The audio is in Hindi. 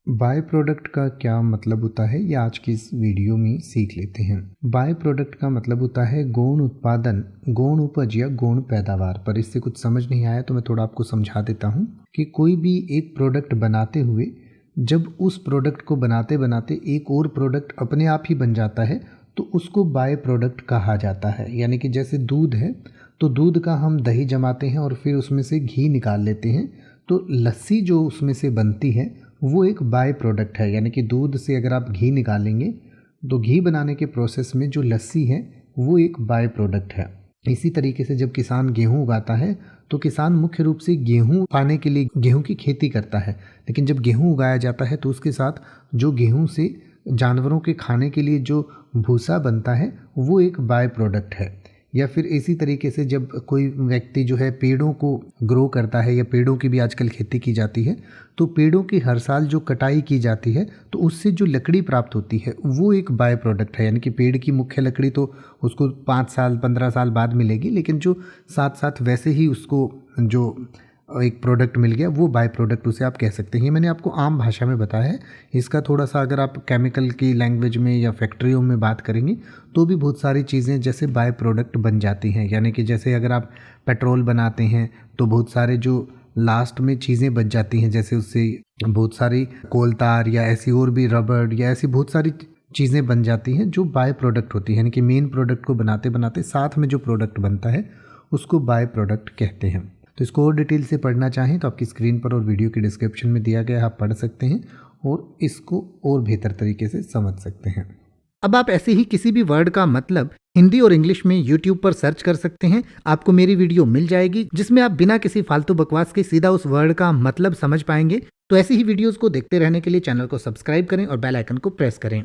बाय प्रोडक्ट का क्या मतलब होता है, ये आज की इस वीडियो में सीख लेते हैं। बाय प्रोडक्ट का मतलब होता है गौण उत्पादन, गौण उपज या गौण पैदावार। पर इससे कुछ समझ नहीं आया तो मैं थोड़ा आपको समझा देता हूँ कि कोई भी एक प्रोडक्ट बनाते हुए जब उस प्रोडक्ट को बनाते बनाते एक और प्रोडक्ट अपने आप ही बन जाता है तो उसको बाय प्रोडक्ट कहा जाता है। यानी कि जैसे दूध है तो दूध का हम दही जमाते हैं और फिर उसमें से घी निकाल लेते हैं, तो लस्सी जो उसमें से बनती है वो एक बाय प्रोडक्ट है। यानी कि दूध से अगर आप घी निकालेंगे तो घी बनाने के प्रोसेस में जो लस्सी है वो एक बाय प्रोडक्ट है। इसी तरीके से जब किसान गेहूं उगाता है तो किसान मुख्य रूप से गेहूं पाने के लिए गेहूं की खेती करता है, लेकिन जब गेहूं उगाया जाता है तो उसके साथ जो गेहूं से जानवरों के खाने के लिए जो भूसा बनता है वो एक बाय प्रोडक्ट है। या फिर इसी तरीके से जब कोई व्यक्ति जो है पेड़ों को ग्रो करता है या पेड़ों की भी आजकल खेती की जाती है, तो पेड़ों की हर साल जो कटाई की जाती है तो उससे जो लकड़ी प्राप्त होती है वो एक बाय प्रोडक्ट है। यानी कि पेड़ की मुख्य लकड़ी तो उसको 5 साल 15 साल बाद मिलेगी, लेकिन जो साथ साथ वैसे ही उसको जो एक प्रोडक्ट मिल गया वो बाय प्रोडक्ट उसे आप कह सकते हैं। ये मैंने आपको आम भाषा में बताया है। इसका थोड़ा सा अगर आप केमिकल की लैंग्वेज में या फैक्ट्रियों में बात करेंगे तो भी बहुत सारी चीज़ें जैसे बाय प्रोडक्ट बन जाती हैं। यानी कि जैसे अगर आप पेट्रोल बनाते हैं तो बहुत सारे जो लास्ट में चीज़ें बच जाती हैं, जैसे उससे बहुत सारी कोल तार या ऐसी और भी रबड़ या ऐसी बहुत सारी चीज़ें बन जाती हैं जो बाय प्रोडक्ट होती है। यानी कि मेन प्रोडक्ट को बनाते बनाते साथ में जो प्रोडक्ट बनता है उसको बाय प्रोडक्ट कहते हैं। तो इसको और डिटेल से पढ़ना चाहें तो आपकी स्क्रीन पर और वीडियो के डिस्क्रिप्शन में दिया गया है, आप पढ़ सकते हैं और इसको और बेहतर तरीके से समझ सकते हैं। अब आप ऐसे ही किसी भी वर्ड का मतलब हिंदी और इंग्लिश में YouTube पर सर्च कर सकते हैं। आपको मेरी वीडियो मिल जाएगी जिसमें आप बिना किसी फालतू बकवास के सीधा उस वर्ड का मतलब समझ पाएंगे। तो ऐसी ही वीडियोस को देखते रहने के लिए चैनल को सब्सक्राइब करें और बेल आइकन को प्रेस करें।